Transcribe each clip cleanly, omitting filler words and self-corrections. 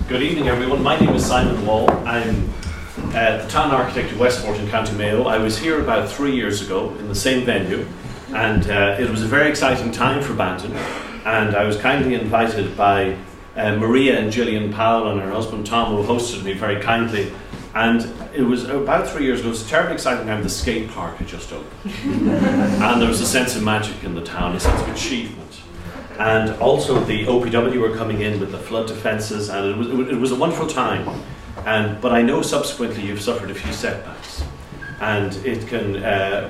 Good evening, everyone. My name is Simon Wall. I'm the town architect of Westport in County Mayo. I was here about 3 years ago in the same venue, and it was a very exciting time for Banton. And I was kindly invited by Maria and Gillian Powell and her husband Tom, who hosted me very kindly. And it was about 3 years ago. It was a terribly exciting time. The skate park had just opened, and there was a sense of magic in the town, a sense of achievement. And also the OPW were coming in with the flood defences, and it was a wonderful time. But I know subsequently you've suffered a few setbacks, and it can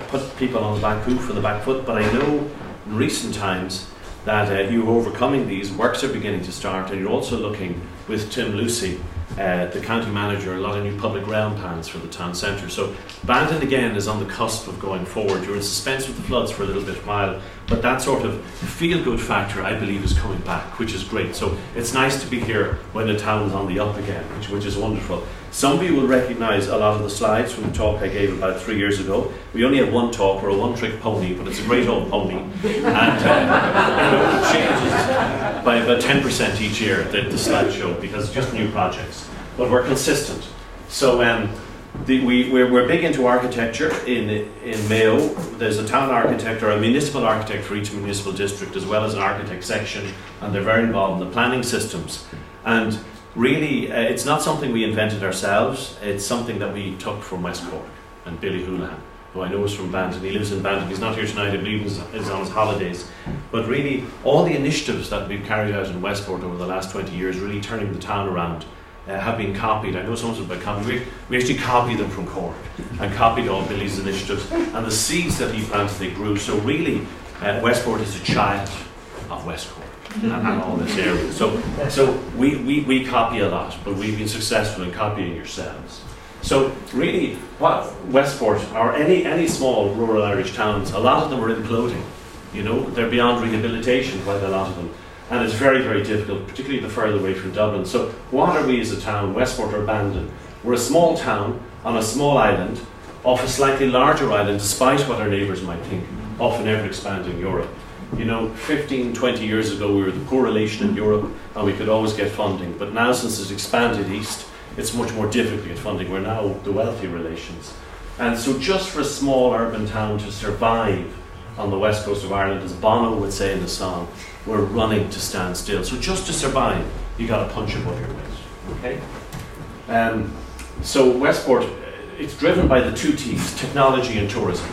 put people on the back foot. But I know in recent times that you're overcoming these, works are beginning to start, and you're also looking with Tim Lucy, the county manager, a lot of new public realm plans for the town centre. So Banton again is on the cusp of going forward. You're in suspense with the floods for a little bit while, but that sort of feel-good factor, I believe, is coming back, which is great. So it's nice to be here when the town is on the up again, which is wonderful. Some of you will recognise a lot of the slides from the talk I gave about 3 years ago. We only have one talk, we're a one-trick pony, but it's a great old pony. And it changes by about 10% each year, the slideshow, because it's just new projects. But we're consistent. So we're big into architecture in Mayo. There's a town architect or a municipal architect for each municipal district, as well as an architect section, and they're very involved in the planning systems. And really, it's not something we invented ourselves. It's something that we took from Westport and Billy Houlihan, who I know is from Banton. He lives in Banton. He's not here tonight. I believe he's on his holidays. But really, all the initiatives that we've carried out in Westport over the last 20 years, really turning the town around, have been copied. I know some of them copied. We actually copied them from Cork and copied all Billy's initiatives, and the seeds that he planted, they grew. So really, Westport is a child of Westport and all this area. So we copy a lot, but we've been successful in copying yourselves. So really, what Westport or any small rural Irish towns, a lot of them are imploding. You know, they're beyond rehabilitation, quite a lot of them. And it's very, very difficult, particularly the further away from Dublin. So what are we as a town, Westport or Bandon? We're a small town on a small island, off a slightly larger island, despite what our neighbours might think, off an ever-expanding Europe. You know, 15, 20 years ago we were the poor relation in Europe, and we could always get funding. But now, since it's expanded east, it's much more difficult to get funding. We're now the wealthy relations. And so just for a small urban town to survive on the west coast of Ireland, as Bono would say in the song, we're running to stand still. So just to survive, you got to punch above your weight. Okay. So Westport, it's driven by the two T's: technology and tourism.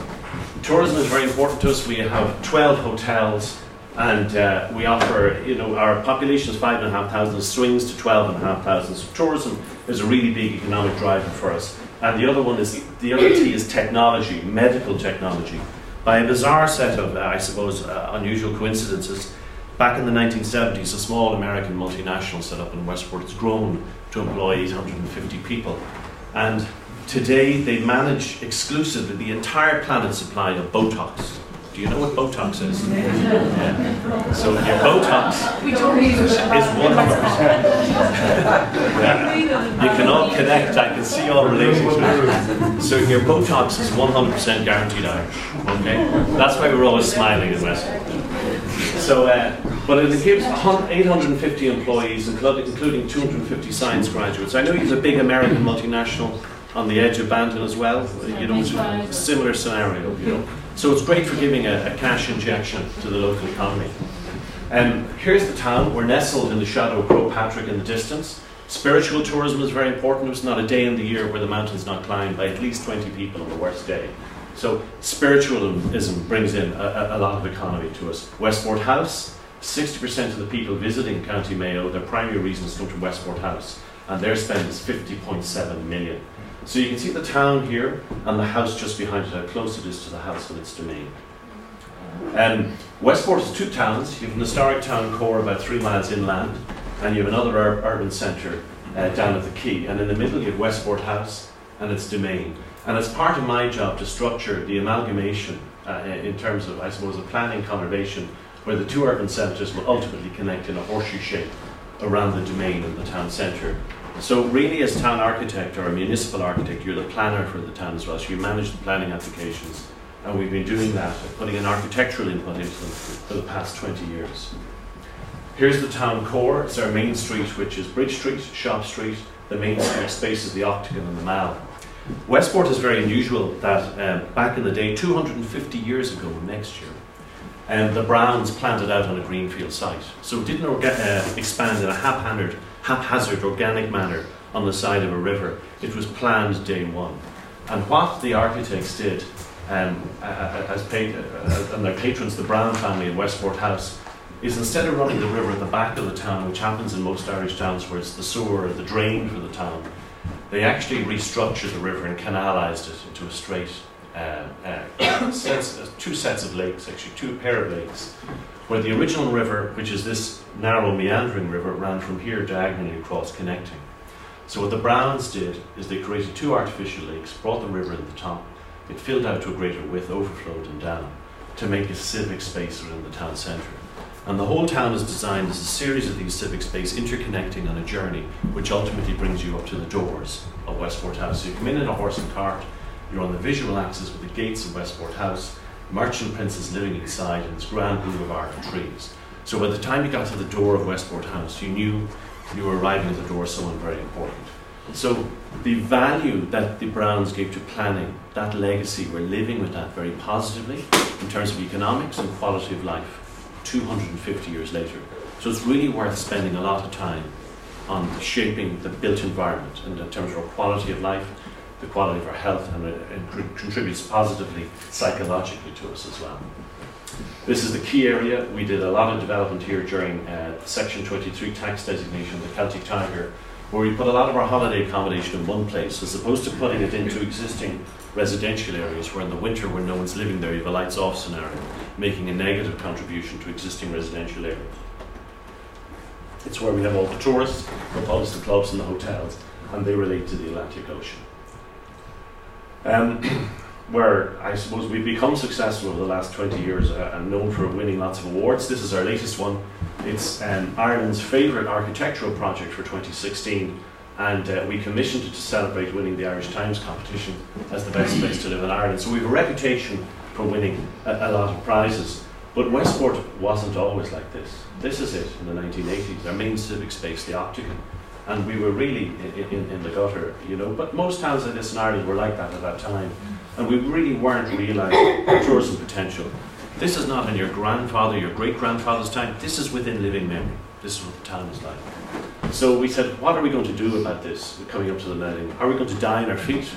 Tourism is very important to us. We have 12 hotels, and we offer. You know, our population is 5,500, swings to 12,500. So tourism is a really big economic driver for us. And the other T is technology, medical technology. By a bizarre set of, I suppose, unusual coincidences, back in the 1970s, a small American multinational set up in Westport. It's grown to employ 850 people. And today they manage exclusively the entire planet's supply of Botox. Do you know what Botox is? Yeah. So your Botox is 100%. You can all connect, I can see all relationships. So your Botox is 100% guaranteed Irish. Okay? That's why we're always smiling in Westport. So, but it gives 850 employees, including 250 science graduates. I know he's a big American multinational on the edge of Banton as well. You know, it's a similar scenario. You know, so it's great for giving a cash injection to the local economy. Here's the town. We're nestled in the shadow of Croagh Patrick in the distance. Spiritual tourism is very important. There's not a day in the year where the mountain's not climbed by at least 20 people on the worst day. So spiritualism brings in a lot of economy to us. Westport House, 60% of the people visiting County Mayo, their primary reasons come from Westport House, and their spend is 50.7 million. So you can see the town here and the house just behind it, how close it is to the house and its domain. Westport is two towns. You have an historic town core about 3 miles inland, and you have another urban centre down at the quay. And in the middle you have Westport House and its domain. And it's part of my job to structure the amalgamation in terms of, I suppose, a planning conurbation where the two urban centres will ultimately connect in a horseshoe shape around the domain and the town centre. So really, as town architect or a municipal architect, you're the planner for the town as well. So you manage the planning applications, and we've been doing that, putting an architectural input into them for the past 20 years. Here's the town core. It's our main street, which is Bridge Street, Shop Street. The main street space is the Octagon and the Mall. Westport is very unusual that back in the day, 250 years ago next year, the Browns planted out on a greenfield site. So it didn't expand in a haphazard organic manner on the side of a river. It was planned day one. And what the architects did, and their patrons, the Brown family in Westport House, is instead of running the river at the back of the town, which happens in most Irish towns where it's the sewer or the drain for the town, they actually restructured the river and canalised it into a straight, two sets of lakes, actually, two pair of lakes, where the original river, which is this narrow meandering river, ran from here diagonally across, connecting. So what the Browns did is they created two artificial lakes, brought the river in the top, it filled out to a greater width, overflowed and down, to make a civic space within the town centre. And the whole town is designed as a series of these civic spaces interconnecting on a journey, which ultimately brings you up to the doors of Westport House. So you come in a horse and cart, you're on the visual axis with the gates of Westport House, merchant princes living inside, and this grand boulevard of trees. So by the time you got to the door of Westport House, you knew you were arriving at the door of someone very important. So the value that the Browns gave to planning, that legacy, we're living with that very positively in terms of economics and quality of life 250 years later. So it's really worth spending a lot of time on shaping the built environment and in terms of our quality of life, the quality of our health, and it contributes positively psychologically to us as well. This is the key area. We did a lot of development here during the Section 23 tax designation, the Celtic Tiger, where we put a lot of our holiday accommodation in one place, as opposed to putting it into existing residential areas where in the winter when no one's living there you have a lights off scenario, making a negative contribution to existing residential areas. It's where we have all the tourists, the pubs, the clubs and the hotels, and they relate to the Atlantic Ocean. Where I suppose we've become successful over the last 20 years and known for winning lots of awards. This is our latest one. It's Ireland's favourite architectural project for 2016, and we commissioned it to celebrate winning the Irish Times competition as the best place to live in Ireland. So we have a reputation for winning a lot of prizes. But Westport wasn't always like this. This is it in the 1980s, our main civic space, the Octagon. And we were really in the gutter, you know. But most towns like this in Ireland were like that at that time. And we really weren't realising the tourism potential. This is not in your grandfather, your great-grandfather's time. This is within living memory. This is what the town is like. So we said, what are we going to do about this coming up to the letting? Are we going to die on our feet?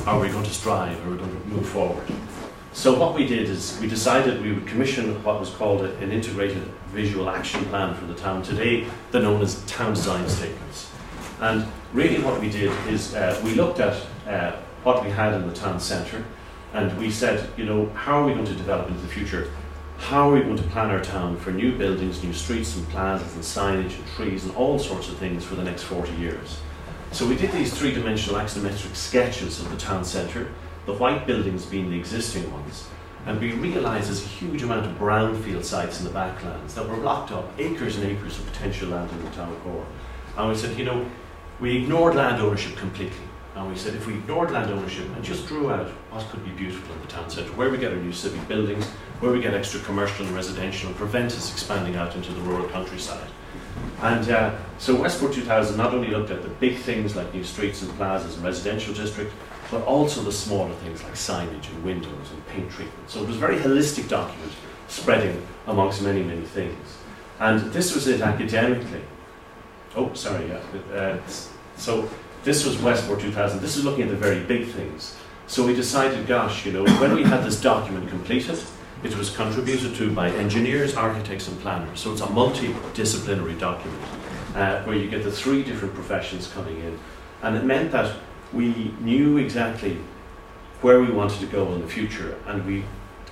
Are we going to strive? Are we going to move forward? So what we did is we decided we would commission what was called an integrated visual action plan for the town. Today, they're known as town design statements. And really what we did is we looked at what we had in the town centre, and we said, you know, how are we going to develop into the future? How are we going to plan our town for new buildings, new streets and plazas and signage and trees and all sorts of things for the next 40 years? So we did these three-dimensional axiometric sketches of the town centre, the white buildings being the existing ones, and we realised there's a huge amount of brownfield sites in the backlands that were locked up, acres and acres of potential land in the town core. And we said, you know, we ignored land ownership completely. And we said if we ignored land ownership and just drew out what could be beautiful in the town centre, where we get our new civic buildings, where we get extra commercial and residential, and prevent us expanding out into the rural countryside. And so Westport 2000 not only looked at the big things like new streets and plazas and residential district, but also the smaller things like signage and windows and paint treatment. So it was a very holistic document spreading amongst many, many things. And this was it academically. Oh, sorry, yeah. So this was Westport 2000. This is looking at the very big things. So we decided, gosh, you know, when we had this document completed, it was contributed to by engineers, architects and planners. So it's a multidisciplinary document where you get the three different professions coming in. And it meant that we knew exactly where we wanted to go in the future, and we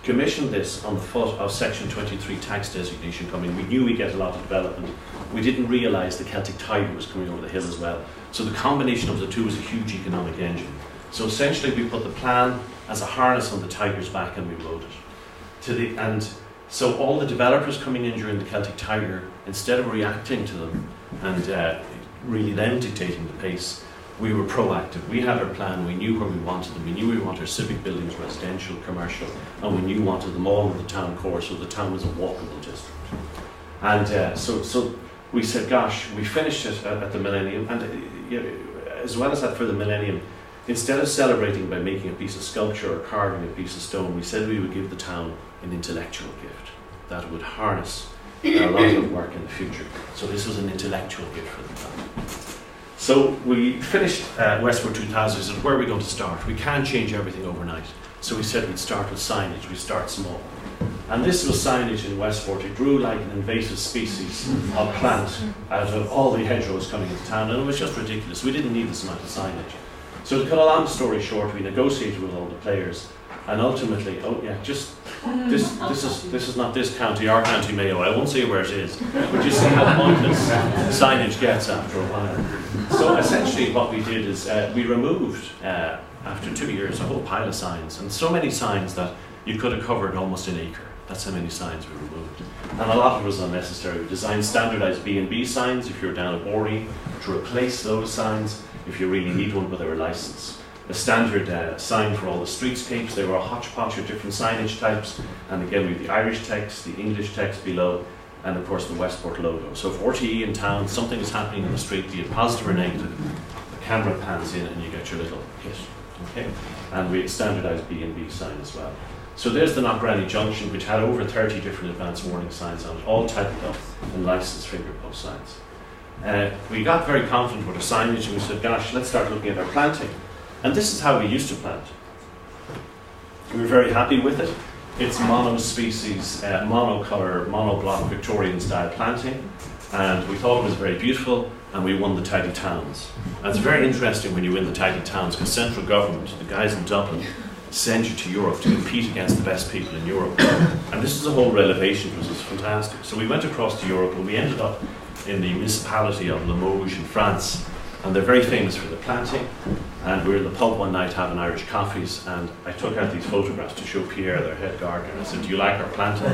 commissioned this on the foot of Section 23 tax designation coming. We knew we'd get a lot of development. We didn't realise the Celtic Tiger was coming over the hill as well. So the combination of the two was a huge economic engine. So essentially we put the plan as a harness on the Tiger's back and we rode it. And so all the developers coming in during the Celtic Tiger, instead of reacting to them and really them dictating the pace, we were proactive. We had our plan, we knew where we wanted them, we knew we wanted our civic buildings, residential, commercial, and we knew we wanted them all in the town core, so the town was a walkable district. And so we said, gosh, we finished it at the millennium, and as well as that for the millennium, instead of celebrating by making a piece of sculpture or carving a piece of stone, we said we would give the town an intellectual gift that would harness a lot of work in the future. So this was an intellectual gift for the town. So we finished Westport 2000. We said, where are we going to start? We can't change everything overnight. So we said we'd start with signage. We'd start small. And this was signage in Westport. It grew like an invasive species of plant out of all the hedgerows coming into town, and it was just ridiculous. We didn't need this amount of signage. So to cut a long story short, we negotiated with all the players, and ultimately, oh yeah, just this is not this county, our county Mayo. I won't say where it is, but you see how pointless signage gets after a while. So essentially, what we did is we removed after 2 years a whole pile of signs, and so many signs that you could have covered almost an acre. That's how many signs we removed. And a lot of it was unnecessary. We designed standardised B&B signs if you're down at Borey, to replace those signs if you really need one, but they were licensed. A standard sign for all the streetscapes. They were a hodgepodge of different signage types. And again, we have the Irish text, the English text below, and of course the Westport logo. So if RTE in town, something is happening in the street, be it positive or negative, the camera pans in and you get your little hit. Okay? And we had standardised B&B sign as well. So there's the Knockgranny Junction, which had over 30 different advance warning signs on it, all typed up and licensed finger post signs. We got very confident with our signage, and we said, gosh, let's start looking at our planting. And this is how we used to plant. We were very happy with it. It's mono-species, monocolour, monoblock Victorian style planting, and we thought it was very beautiful, and we won the Tidy Towns. And it's very interesting when you win the Tidy Towns, because central government, the guys in Dublin, send you to Europe to compete against the best people in Europe. And this is a whole revelation, which was fantastic. So we went across to Europe, and we ended up in the municipality of Limoges in France, and they're very famous for the planting. And we were in the pub one night having Irish coffees, and I took out these photographs to show Pierre, their head gardener, and I said, do you like our planting?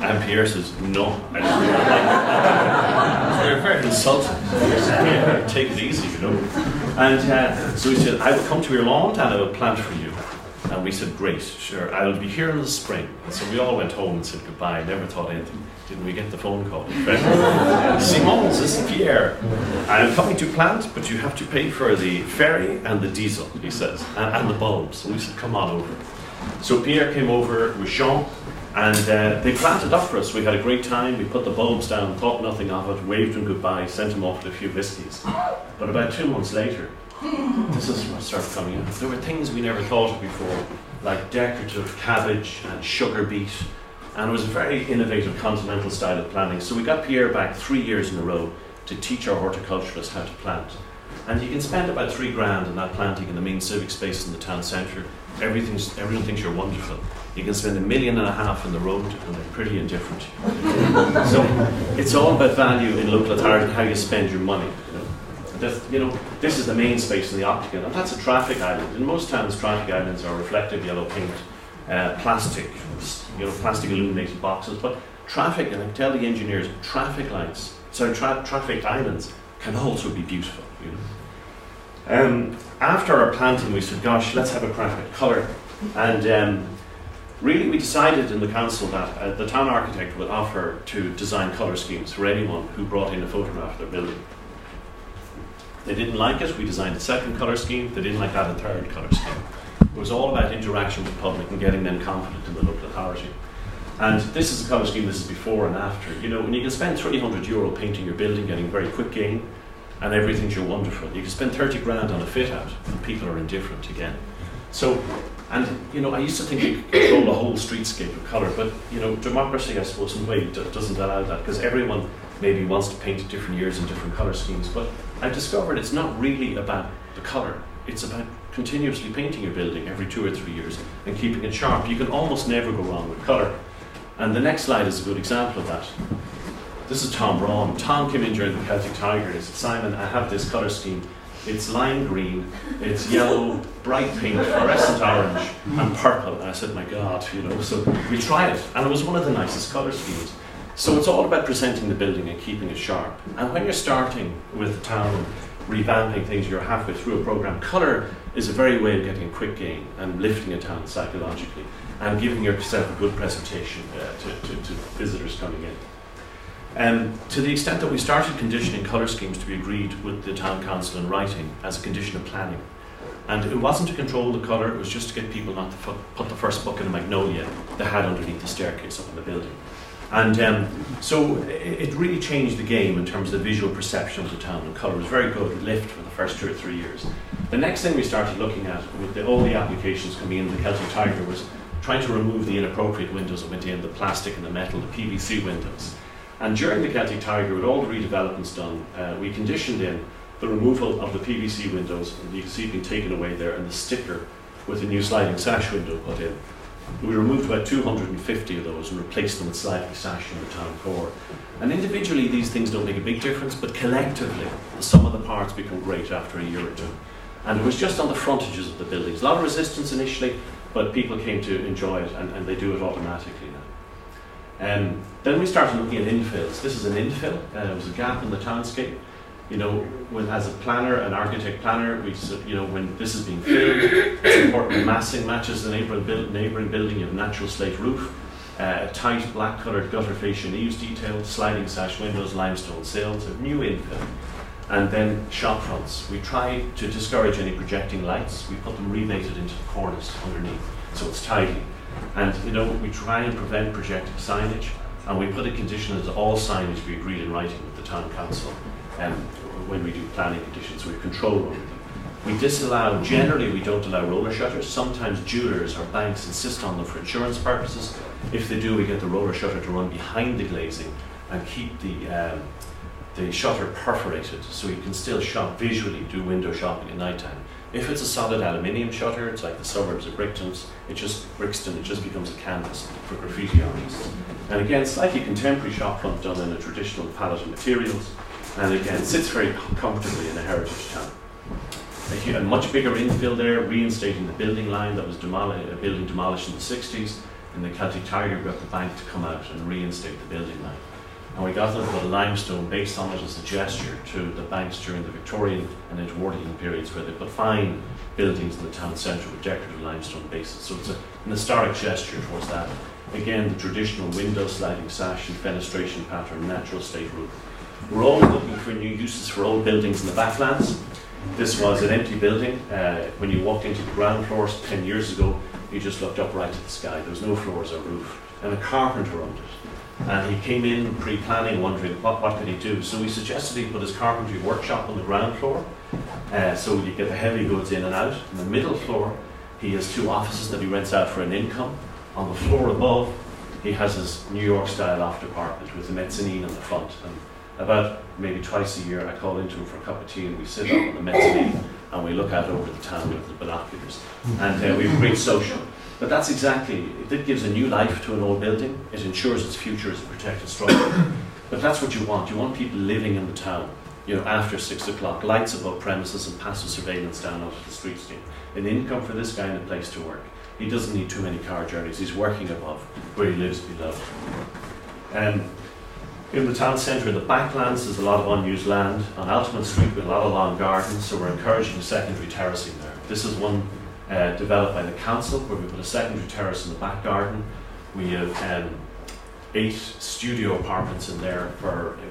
And Pierre says, no, I don't really like it. They're very insulting. I said, yeah, take it easy, you know. And so he said, I will come to your lawn and I will plant for you. And we said, great, sure, I'll be here in the spring. And so we all went home and said goodbye, never thought anything. Didn't we get the phone call? Simons, this is Pierre. I'm coming to plant, but you have to pay for the ferry and the diesel, he says, and the bulbs. And we said, come on over. So Pierre came over with Jean, and they planted up for us. We had a great time. We put the bulbs down, thought nothing of it, waved them goodbye, sent them off with a few whiskies. But about 2 months later, this is what started coming out. There were things we never thought of before, like decorative cabbage and sugar beet, and it was a very innovative continental style of planting. So we got Pierre back 3 years in a row to teach our horticulturists how to plant. And you can spend about $3,000 on that planting in the main civic space in the town centre. Everyone thinks you're wonderful. You can spend $1.5 million on the road, and they're pretty indifferent. So it's all about value in local authority, how you spend your money. This is the main space in the Octagon, and that's a traffic island. In most towns, traffic islands are reflective yellow paint, plastic illuminated boxes. But traffic, and I tell the engineers, traffic lights, traffic islands can also be beautiful. After our planting, we said, gosh, let's have a crack at colour. And really, we decided in the council that the town architect would offer to design colour schemes for anyone who brought in a photograph of their building. They didn't like it, we designed a second colour scheme. They didn't like that, a third colour scheme. It was all about interaction with the public and getting them confident in the local authority. And this is a colour scheme, this is before and after. When you can spend €300 painting your building, getting very quick gain, and everything's wonderful. You can spend $30,000 on a fit out, and people are indifferent again. So, I used to think you could control the whole streetscape of colour, but democracy, I suppose, in a way doesn't allow that, because everyone maybe wants to paint at different years in different colour schemes. But I've discovered it's not really about the colour. It's about continuously painting your building every 2 or 3 years and keeping it sharp. You can almost never go wrong with colour. And the next slide is a good example of that. This is Tom Braun. Tom came in during the Celtic Tiger and he said, Simon, I have this colour scheme. It's lime green, it's yellow, bright pink, fluorescent orange, and purple. And I said, my God, so we tried it. And it was one of the nicest colour schemes. So it's all about presenting the building and keeping it sharp. And when you're starting with the town and revamping things, you're halfway through a programme, colour is a very way of getting a quick gain and lifting a town psychologically and giving yourself a good presentation to visitors coming in. To the extent that we started conditioning colour schemes to be agreed with the town council in writing as a condition of planning. And it wasn't to control the colour, it was just to get people not to put the first bucket of magnolia they had underneath the staircase up in the building. And so it really changed the game in terms of the visual perception of the town, and colour was a very good lift for the first 2 or 3 years. The next thing we started looking at, with all the applications coming in the Celtic Tiger, was trying to remove the inappropriate windows that went in, the plastic and the metal, the PVC windows. And during the Celtic Tiger, with all the redevelopments done, we conditioned in the removal of the PVC windows, and you can see it being taken away there, and the sticker with a new sliding sash window put in. We removed about 250 of those and replaced them with sliding sash in the town core. And individually these things don't make a big difference, but collectively the sum of the parts become great after a year or two. And it was just on the frontages of the buildings. A lot of resistance initially, but people came to enjoy it, and they do it automatically now. Then we started looking at infills. This is an infill. There was a gap in the townscape. You know, as a planner, an architect planner, when this is being filled, it's important massing matches the neighbouring building. You have natural slate roof, a tight black coloured gutter fascia eaves detail, sliding sash windows, limestone sills, a new infill. And then shop fronts. We try to discourage any projecting lights. We put them rebated into the cornice underneath, so it's tidy. And we try and prevent projected signage, and we put a condition that all signage be agreed in writing with the town council. When we do planning conditions, we have control over them. We disallow, generally we don't allow roller shutters. Sometimes jewellers or banks insist on them for insurance purposes. If they do, we get the roller shutter to run behind the glazing and keep the shutter perforated, so you can still shop visually, do window shopping at night time. If it's a solid aluminium shutter, it's like the suburbs of Brixton, it just becomes a canvas for graffiti artists. And again, slightly contemporary shop front done in a traditional palette of materials. And again, sits very comfortably in a heritage town. A much bigger infill there, reinstating the building line that was a building demolished in the 60s. In the Celtic Tiger, we got the bank to come out and reinstate the building line. And we got a limestone based on it as a gesture to the banks during the Victorian and Edwardian periods, where they put fine buildings in the town centre with decorative limestone bases. So it's an historic gesture towards that. Again, the traditional window sliding sash and fenestration pattern, natural slate roof. We're always looking for new uses for old buildings in the backlands. This was an empty building. When you walked into the ground floors 10 years ago, you just looked up right to the sky. There was no floors or roof. And a carpenter owned it. And he came in pre-planning, wondering what could he do. So we suggested he put his carpentry workshop on the ground floor, so you get the heavy goods in and out. In the middle floor, he has 2 offices that he rents out for an income. On the floor above, he has his New York style loft apartment with the mezzanine on the front. And about maybe twice a year I call into him for a cup of tea, and we sit up on the mezzanine and we look out over the town with the binoculars, and we have great social. But that's exactly, it gives a new life to an old building. It ensures its future as a protected structure. But that's what you want. You want people living in the town, after 6 o'clock, lights above premises and passive surveillance down onto the streetscape. An income for this guy and a place to work. He doesn't need too many car journeys. He's working above where he lives below. In the town centre, in the backlands, there's a lot of unused land. On Altamont Street, we have a lot of long gardens, so we're encouraging secondary terracing there. This is one developed by the council, where we put a secondary terrace in the back garden. We have 8 studio apartments in there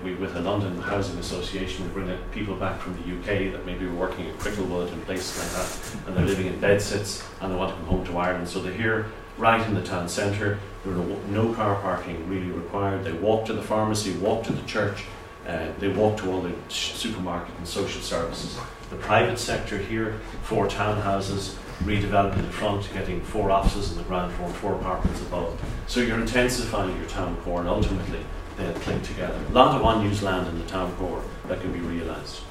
with the London Housing Association. We bring people back from the UK that maybe were working at Cricklewood and places like that, and they're living in bedsits and they want to come home to Ireland. So they're here right in the town centre. There are no car parking really required. They walk to the pharmacy, walk to the church, they walk to all the supermarket and social services. The private sector here, 4 townhouses, redevelopment in the front, getting 4 offices in the ground floor, 4 apartments above. So you're intensifying your town core, and ultimately they'll cling together. A lot of unused land in the town core that can be realised.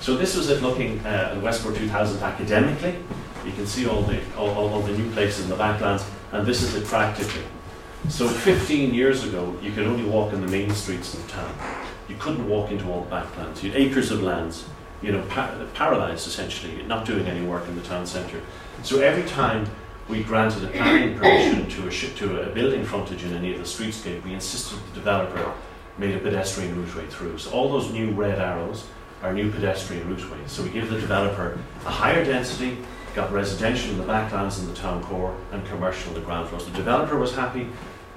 So this was it looking at Westport 2000 academically. You can see all the new places in the backlands, and this is it practically. So 15 years ago, you could only walk in the main streets of the town. You couldn't walk into all the backlands. You had acres of lands, paralysed essentially, not doing any work in the town centre. So every time we granted a planning permission to a building frontage in any of the streetscape, we insisted the developer made a pedestrian routeway through. So all those new red arrows are new pedestrian routeways. So we give the developer a higher density, got residential in the backlands in the town core, and commercial in the ground floor. So the developer was happy,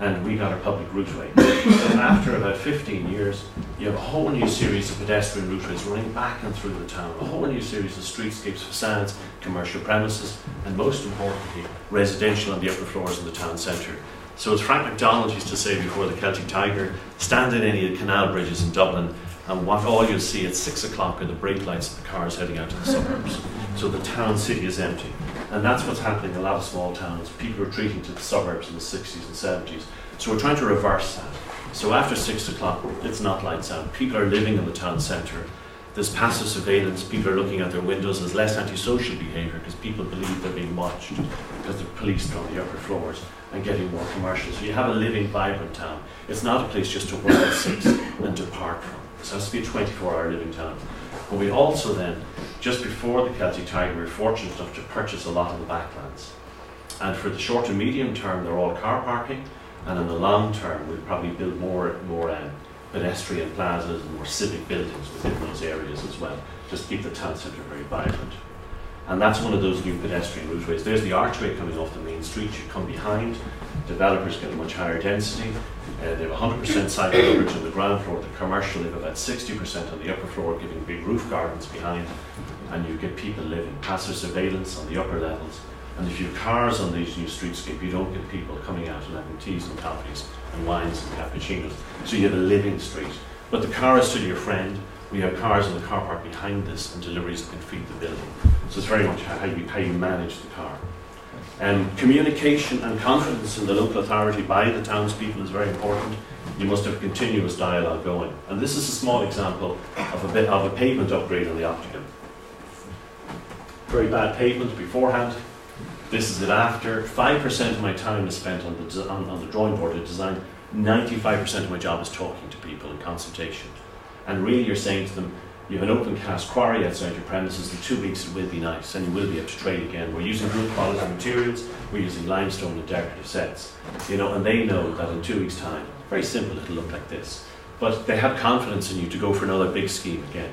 and we got a public routeway. So after about 15 years, you have a whole new series of pedestrian routeways running back and through the town, a whole new series of streetscapes, facades, commercial premises, and most importantly, residential on the upper floors in the town centre. So as Frank MacDonald used to say before the Celtic Tiger, stand in any of the canal bridges in Dublin, and what all you'll see at 6 o'clock are the brake lights of the cars heading out to the suburbs. So the town city is empty. And that's what's happening in a lot of small towns. People are retreating to the suburbs in the 60s and 70s. So we're trying to reverse that. So after 6 o'clock, it's not lights out. People are living in the town centre. There's passive surveillance. People are looking out their windows. There's less antisocial behaviour because people believe they're being watched because the police are on the upper floors and getting more commercial. So you have a living, vibrant town. It's not a place just to work at 6 and depart from. It has to be a 24-hour living town. But we also then, just before the Celtic Tiger, we were fortunate enough to purchase a lot of the backlands. And for the short and medium term, they're all car parking. And in the long term, we'll probably build more pedestrian plazas and more civic buildings within those areas as well, just to keep the town centre very vibrant. And that's one of those new pedestrian routeways. There's the archway coming off the main street. You come behind, developers get a much higher density. They have 100% cycle coverage on the ground floor. The commercial, they have about 60% on the upper floor, giving big roof gardens behind. And you get people living, passive surveillance on the upper levels. And if you have cars on these new streetscape, you don't get people coming out and having teas and coffees and wines and cappuccinos. So you have a living street. But the car is still your friend. We have cars in the car park behind this and deliveries that can feed the building. So it's very much how you manage the car. Communication and confidence in the local authority by the townspeople is very important. You must have continuous dialogue going. And this is a small example of a pavement upgrade on the Octagon. Very bad pavement beforehand. This is it after. 5% of my time is spent on the drawing board to design. 95% of my job is talking to people in consultation. And really you're saying to them, you have an open cast quarry outside your premises. In 2 weeks it will be nice and you will be able to trade again. We're using good quality materials. We're using limestone and decorative sets. And they know that in 2 weeks' time, very simple, it'll look like this. But they have confidence in you to go for another big scheme again.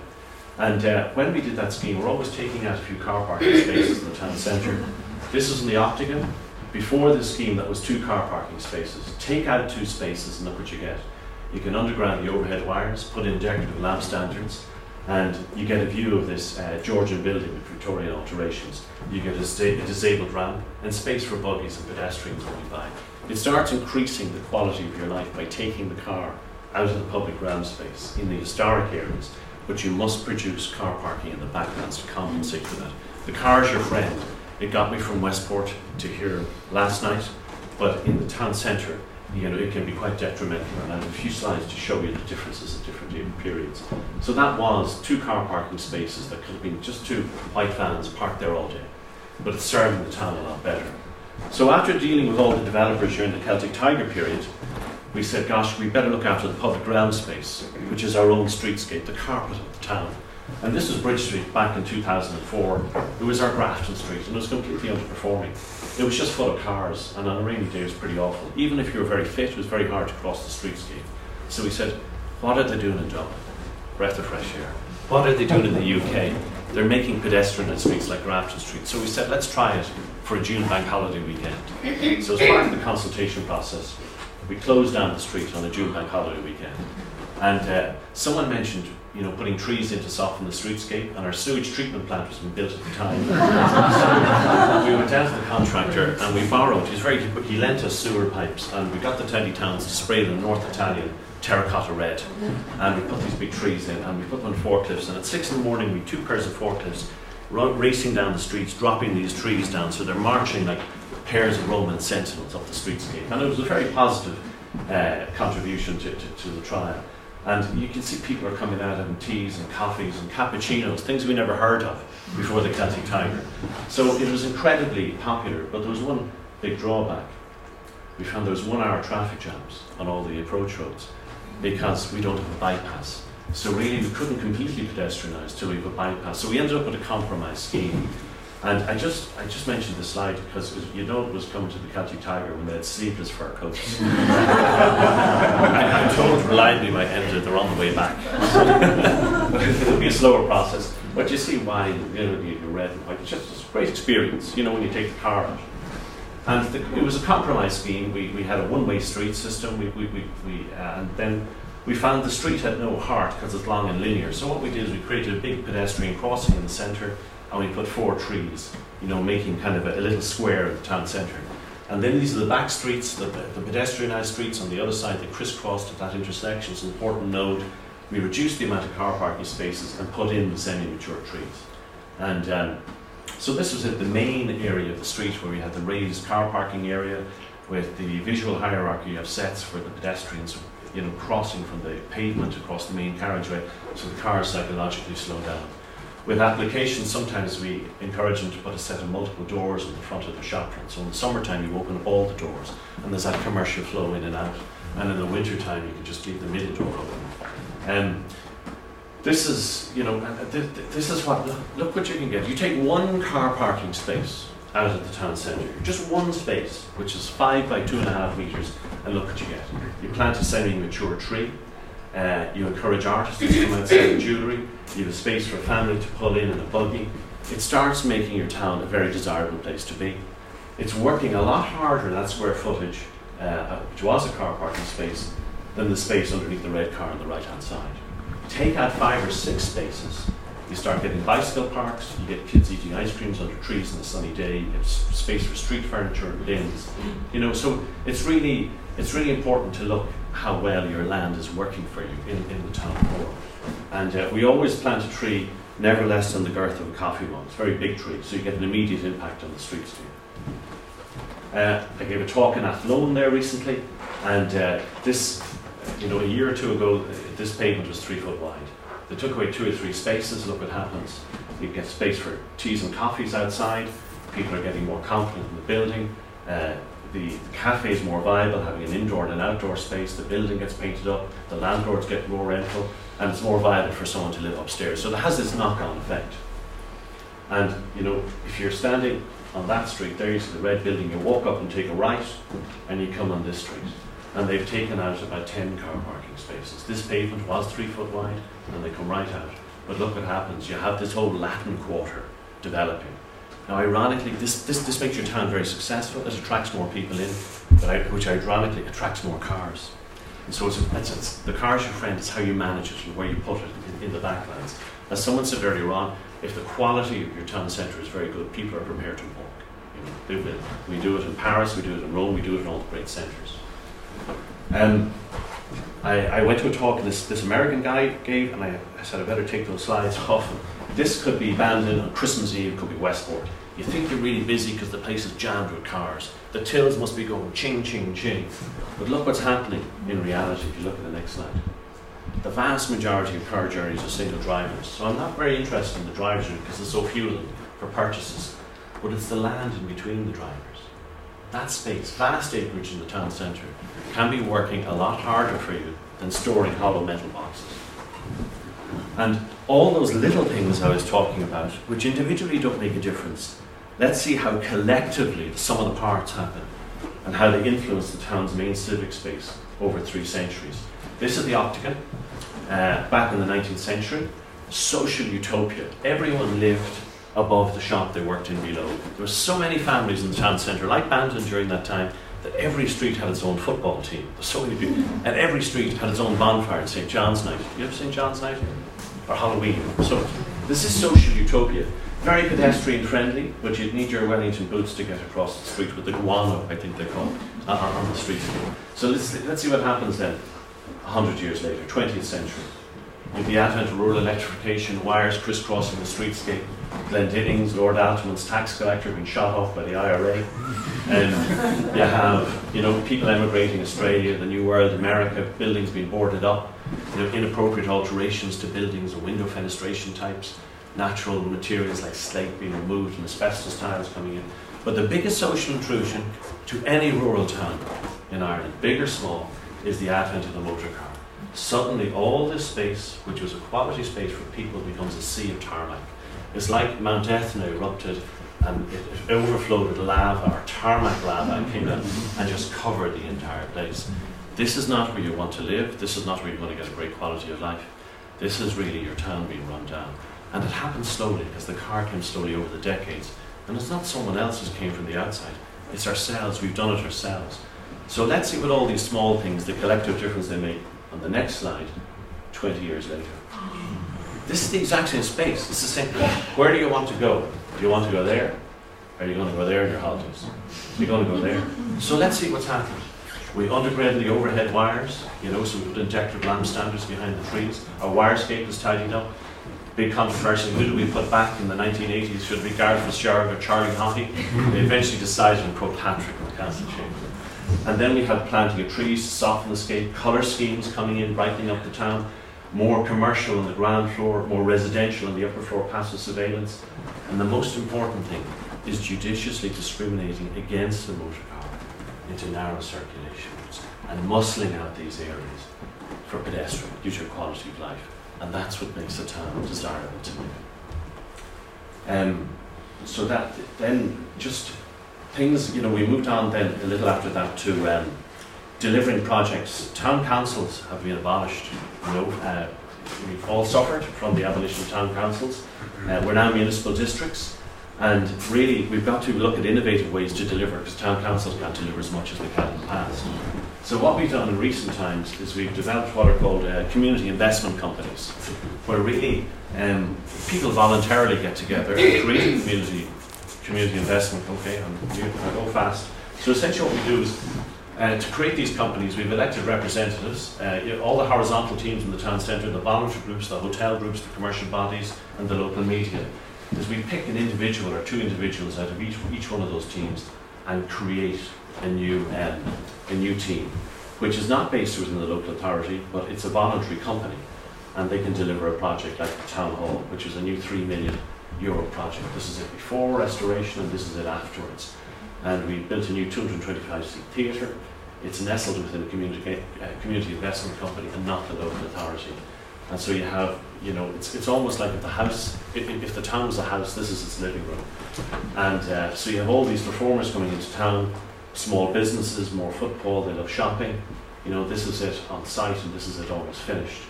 And when we did that scheme, we're always taking out a few car parking spaces in the town centre. This is in the Octagon. Before this scheme, that was 2 car parking spaces. Take out 2 spaces and look what you get. You can underground the overhead wires, put in decorative lamp standards, and you get a view of this Georgian building with Victorian alterations. You get a disabled ramp and space for buggies and pedestrians going by. It starts increasing the quality of your life by taking the car out of the public ground space in the historic areas, but you must produce car parking in the backlands to compensate for that. The car is your friend. It got me from Westport to here last night, but in the town centre, it can be quite detrimental, and I have a few slides to show you the differences at different periods. So that was 2 car parking spaces that could have been just 2 white vans parked there all day, but it's serving the town a lot better. So after dealing with all the developers during the Celtic Tiger period, we said, gosh, we better look after the public ground space, which is our own streetscape, the carpet of the town. And this was Bridge Street back in 2004. It was our Grafton Street, and it was completely underperforming. It was just full of cars, and on a rainy day it was pretty awful. Even if you were very fit, it was very hard to cross the streetscape. So we said, what are they doing in Dublin? Breath of fresh air. What are they doing in the UK? They're making pedestrian streets like Grafton Street. So we said, let's try it for a June bank holiday weekend. So as part of the consultation process, we closed down the street on a June bank holiday weekend. And someone mentioned, putting trees in to soften the streetscape, and our sewage treatment plant was being built at the time. So we went down to the contractor and we borrowed, he lent us sewer pipes, and we got the Teddy Towns to spray them North Italian terracotta red. And we put these big trees in, and we put them on forklifts, and at 6 in the morning we had 2 pairs of forklifts racing down the streets, dropping these trees down, so they're marching like pairs of Roman sentinels up the streetscape. And it was a very positive contribution to the trial. And you can see people are coming out having teas and coffees and cappuccinos, things we never heard of before the Celtic Tiger. So it was incredibly popular, but there was one big drawback. We found there was 1 hour traffic jams on all the approach roads because we don't have a bypass. So really we couldn't completely pedestrianise till we have a bypass. So we ended up with a compromise scheme. And I just mentioned this slide because it was coming to the Celtic Tiger when they had sleeveless fur coats. I'm told reliably by editor they're on the way back. It'll be a slower process. But you see why, you're red and white. It's just a great experience, when you take the car out. And it was a compromise scheme. We had a one-way street system, and then we found the street had no heart because it's long and linear. So what we did is we created a big pedestrian crossing in the centre, and we put 4 trees, making kind of a little square at the town centre. And then these are the back streets, the pedestrianised streets on the other side that crisscrossed at that intersection. It's an important node. We reduced the amount of car parking spaces and put in the semi-mature trees. And so this was the main area of the street where we had the raised car parking area with the visual hierarchy of sets for the pedestrians, crossing from the pavement across the main carriageway, so the cars psychologically slow down. With applications, sometimes we encourage them to put a set of multiple doors in the front of the shop front. So in the summertime, you open up all the doors, and there's that commercial flow in and out. And in the wintertime, you can just leave the middle door open. This is, this is look what you can get. You take one car parking space out of the town centre, just one space, which is 5 by 2.5 metres, and look what you get. You plant a semi-mature tree, you encourage artists to come outside with jewellery, you have a space for a family to pull in a buggy. It starts making your town a very desirable place to be. It's working a lot harder, that square footage, which was a car parking space, than the space underneath the red car on the right-hand side. Take out 5 or 6 spaces, you start getting bicycle parks, you get kids eating ice creams under trees on a sunny day, you get space for street furniture and bins. So it's really important to look how well your land is working for you in the town core. And we always plant a tree never less than the girth of a coffee mug. It's a very big tree, so you get an immediate impact on the streetscape. I gave a talk in Athlone there recently, and this, a year or two ago, this pavement was 3 foot wide. They took away 2 or 3 spaces. Look what happens. You get space for teas and coffees outside. People are getting more confident in the building. The cafe is more viable, having an indoor and an outdoor space. The building gets painted up. The landlords get more rental, and it's more viable for someone to live upstairs. So it has this knock-on effect. And if you're standing on that street, there you see the red building. You walk up and take a right, and you come on this street. And they've taken out about 10 car parking spaces. This pavement was 3 foot wide, and they come right out. But look what happens. You have this whole Latin Quarter developing. Now, ironically, this makes your town very successful. It attracts more people in, which ironically attracts more cars. And so it's the car's your friend. It's how you manage it and where you put it in the backlands. As someone said earlier on, if the quality of your town centre is very good, people are prepared to walk. They will. We do it in Paris, we do it in Rome, we do it in all the great centres. I went to a talk this American guy gave, and I said I better take those slides off. This could be Bandon on Christmas Eve, it could be Westport. You think you're really busy because the place is jammed with cars. The tills must be going ching, ching, ching. But look what's happening in reality if you look at the next slide. The vast majority of car journeys are single drivers. So I'm not very interested in the drivers because there's so few of them for purchases. But it's the land in between the drivers. That space, vast acreage in the town centre, can be working a lot harder for you than storing hollow metal boxes. And all those little things I was talking about, which individually don't make a difference, let's see how collectively the sum of the parts happen and how they influence the town's main civic space over 3 centuries. This is the Octagon, back in the 19th century. Social utopia. Everyone lived above the shop they worked in below. There were so many families in the town centre, like Bandon during that time, that every street had its own football team. There were so many people. And every street had its own bonfire on St. John's Night. You ever St. John's Night? Or Halloween. So this is social utopia. Very pedestrian friendly, but you'd need your Wellington boots to get across the street with the guano, I think they call it, on the street. So let's see what happens then, 100 years later, 20th century. With the advent of rural electrification, wires crisscrossing the streetscape, Glendinning's, Lord Altamont tax collector being shot off by the IRA, and you have people emigrating Australia, the New World, America, buildings being boarded up, inappropriate alterations to buildings or window fenestration types, natural materials like slate being removed and asbestos tiles coming in. But the biggest social intrusion to any rural town in Ireland, big or small, is the advent of the motor car. Suddenly all this space, which was a quality space for people, becomes a sea of tarmac. It's like Mount Etna erupted and it overflowed with lava, or tarmac lava came in and just covered the entire place. This is not where you want to live. This is not where you're going to get a great quality of life. This is really your town being run down. And it happened slowly because the car came slowly over the decades. And it's not someone else who came from the outside. It's ourselves, we've done it ourselves. So let's see what all these small things, the collective difference they make on the next slide, 20 years later. This is the exact same space. It's the same. Where do you want to go? Do you want to go there? Are you going to go there in your holidays? You're going to go there. So let's see what's happened. We undergraded the overhead wires, so we put in decorative lamp standards behind the trees. Our wirescape is tidied up. Big controversy, who do we put back in the 1980s? Should we Gareth Fitzgerald or Charlie Haughey? They eventually decided on Croagh Patrick in the Castle Chamber. And then we had planting of trees to soften the scape, colour schemes coming in, brightening up the town, more commercial on the ground floor, more residential on the upper floor, passive surveillance. And the most important thing is judiciously discriminating against the motor car into narrow circulation routes and muscling out these areas for pedestrian due to quality of life. And that's what makes a town desirable to me. So that then just things, we moved on then a little after that to delivering projects. Town councils have been abolished. We've all suffered from the abolition of town councils. We're now municipal districts, and really we've got to look at innovative ways to deliver, because town councils can't deliver as much as they can in the past. So what we've done in recent times is we've developed what are called community investment companies, where really people voluntarily get together and create a community investment. Okay, I'll go fast. So essentially what we do is to create these companies, we've elected representatives, all the horizontal teams in the town centre, the voluntary groups, the hotel groups, the commercial bodies, and the local media. Is we pick an individual or two individuals out of each one of those teams and create a new team, which is not based within the local authority, but it's a voluntary company, and they can deliver a project like the town hall, which is a new €3 million project. This is it before restoration, and this is it afterwards. And we built a new 225-seat theatre. It's nestled within a community investment company and not the local authority. And so you have, it's almost like if the house, if the town was a house, this is its living room. And so you have all these performers coming into town, small businesses, more footfall, they love shopping. This is it on site, and this is it almost finished.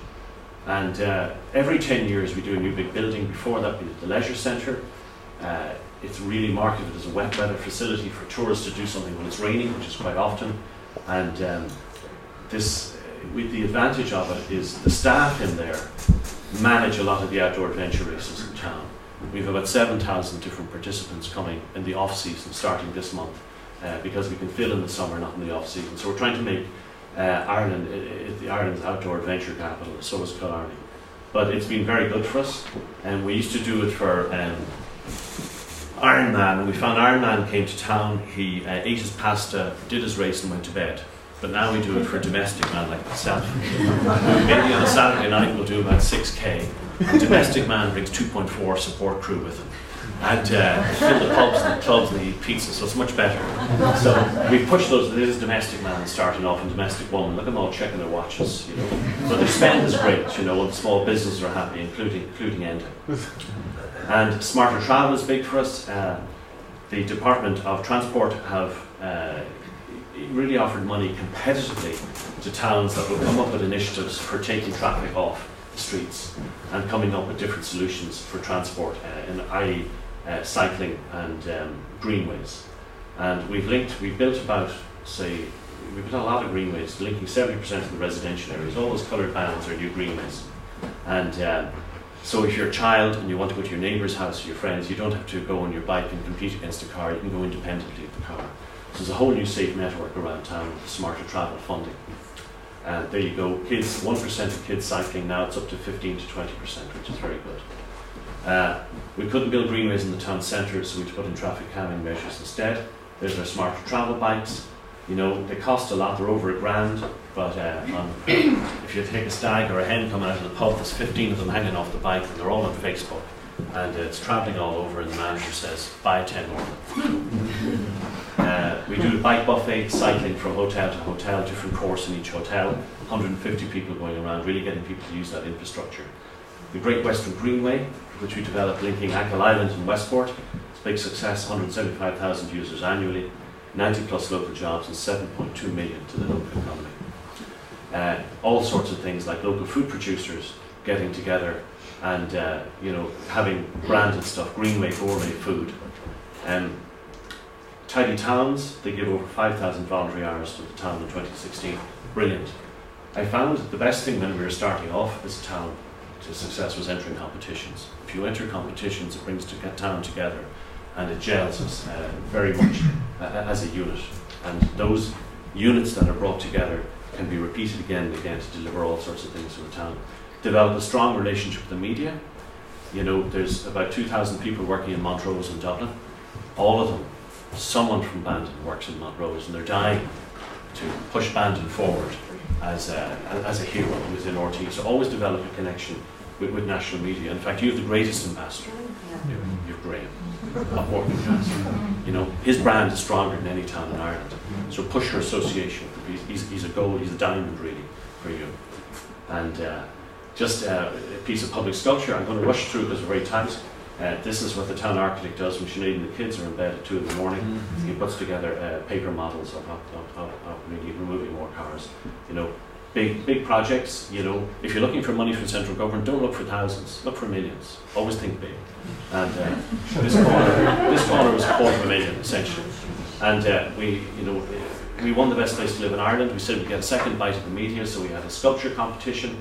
And every 10 years we do a new big building. Before that we did the leisure centre. It's really marketed as a wet weather facility for tourists to do something when it's raining, which is quite often. And the advantage of it is the staff in there manage a lot of the outdoor adventure races in town. We have about 7,000 different participants coming in the off-season starting this month, because we can fill in the summer, not in the off-season. So we're trying to make Ireland's outdoor adventure capital, so is Killarney. But it's been very good for us, and we used to do it for Ironman, and we found Ironman came to town, he ate his pasta, did his race and went to bed. But now we do it for a domestic man like myself. Maybe on a Saturday night we'll do about 6k. A domestic man brings 2.4 support crew with him. And fill the pubs and the clubs and they eat pizza, so it's much better. So we push those, there's domestic man starting off and domestic woman. Look at them all checking their watches, But their spend is great, and the small businesses are happy, including Enda. And smarter travel is big for us. The Department of Transport have really offered money competitively to towns that will come up with initiatives for taking traffic off the streets and coming up with different solutions for transport, i.e. Cycling and greenways. And we've built about, we've built a lot of greenways, linking 70% of the residential areas. All those coloured bands are new greenways. And so if you're a child and you want to go to your neighbour's house or your friends, you don't have to go on your bike and compete against a car, you can go independently of the car. So there's a whole new safe network around town with smarter travel funding. And there you go, kids, 1% of kids cycling, now it's up to 15 to 20%, which is very good. We couldn't build greenways in the town centre, so we put in traffic calming measures instead. There's our smarter travel bikes. They cost a lot, they're over £1,000, but if you take a stag or a hen coming out of the pub, there's 15 of them hanging off the bike, and they're all on Facebook. And it's travelling all over, and the manager says, buy 10 more. We do a bike buffet, cycling from hotel to hotel, different course in each hotel, 150 people going around, really getting people to use that infrastructure. The Great Western Greenway, which we developed linking Achill Island and Westport, it's a big success, 175,000 users annually, 90 plus local jobs and 7.2 million to the local economy. All sorts of things like local food producers getting together and having branded stuff, Greenway gourmet food. Tidy Towns, they give over 5,000 voluntary hours to the town in 2016. Brilliant. I found the best thing when we were starting off as a town to success was entering competitions. If you enter competitions, it brings the town together and it gels us very much as a unit. And those units that are brought together can be repeated again and again to deliver all sorts of things to the town. Develop a strong relationship with the media. You know, there's about 2,000 people working in Montrose and Dublin. All of them, someone from Bandon works in Montrose, and they're dying to push Bandon forward as a hero within RT. So always develop a connection with national media. In fact, you have the greatest ambassador. You're Graham of working class. You know, his brand is stronger than any town in Ireland. So push your association. He's a gold, he's a diamond really for you. And just a piece of public sculpture. I'm going to rush through because we're very tight. This is what the town architect does when Sinead and the kids are in bed at 2 in the morning. He puts together paper models of really removing more cars. You know, big projects. You know, if you're looking for money from central government, don't look for thousands, look for millions. Always think big. And this corner was $250,000 essentially. And we won the best place to live in Ireland. We said we'd get a second bite of the media, so we had a sculpture competition.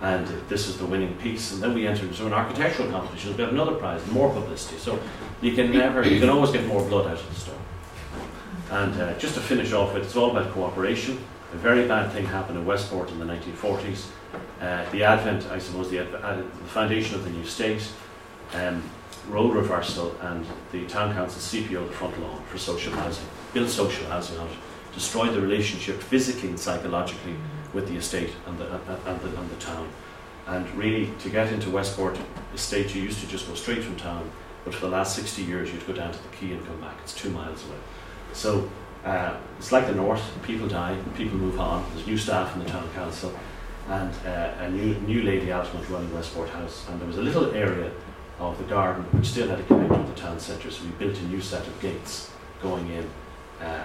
And this is the winning piece, and then we entered into an architectural competition. We have another prize, more publicity. So you can always get more blood out of the stone. And just to finish off with, it's all about cooperation. A very bad thing happened in Westport in the 1940s. The advent, I suppose, the foundation of the new state, role reversal, and the town council CPO the front lawn for social housing, built social housing on it, destroyed the relationship physically and psychologically with the estate and the town. And really, to get into Westport estate, you used to just go straight from town, but for the last 60 years you'd go down to the quay and come back. It's 2 miles away. So it's like the north. People die, people move on. There's new staff in the town council, and a new lady Altamont running Westport House. And there was a little area of the garden which still had a connection with the town centre, so we built a new set of gates going in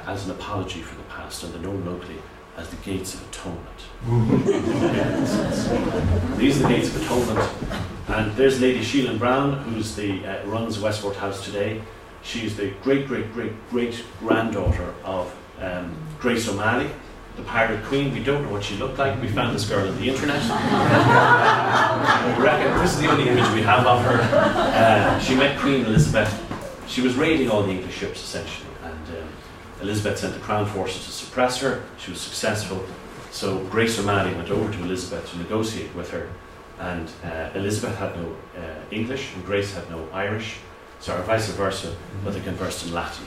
as an apology for the past, and they're known locally as the Gates of Atonement. These are the Gates of Atonement. And there's Lady Sheila Brown, who's runs Westport House today. She's the great-great-great-granddaughter of Grace O'Malley, the Pirate Queen. We don't know what she looked like. We found this girl on the internet. We reckon this is the only image we have of her. She met Queen Elizabeth. She was raiding all the English ships, essentially. Elizabeth sent the Crown forces to suppress her. She was successful. So Grace O'Malley went over to Elizabeth to negotiate with her. And Elizabeth had no English and Grace had no Irish, or vice versa, but they conversed in Latin.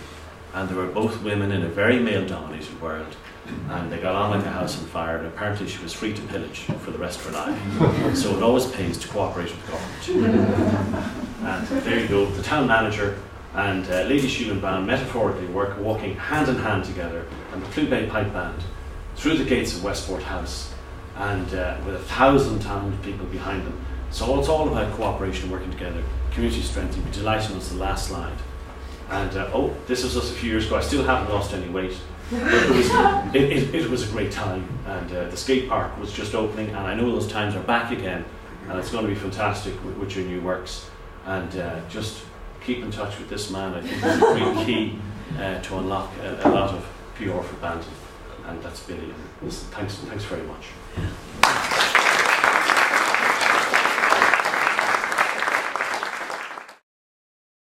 And they were both women in a very male-dominated world. And they got on like a house on fire, and apparently she was free to pillage for the rest of her life. So it always pays to cooperate with government. And there you go, the town manager and Lady Sheila Brown metaphorically walking hand in hand together, and the Flute Bay Pipe Band through the gates of Westport House, and with 1,000 town people behind them. So it's all about cooperation and working together, community strength. You'd be delighted when it's the last slide. And this was us a few years ago. I still haven't lost any weight. But it was a great time, and the skate park was just opening, and I know those times are back again, and it's going to be fantastic with your new works. And just keep in touch with this man. I think he's a great key to unlock a lot of PR for Bandon, and that's Billy. Listen, thanks very much.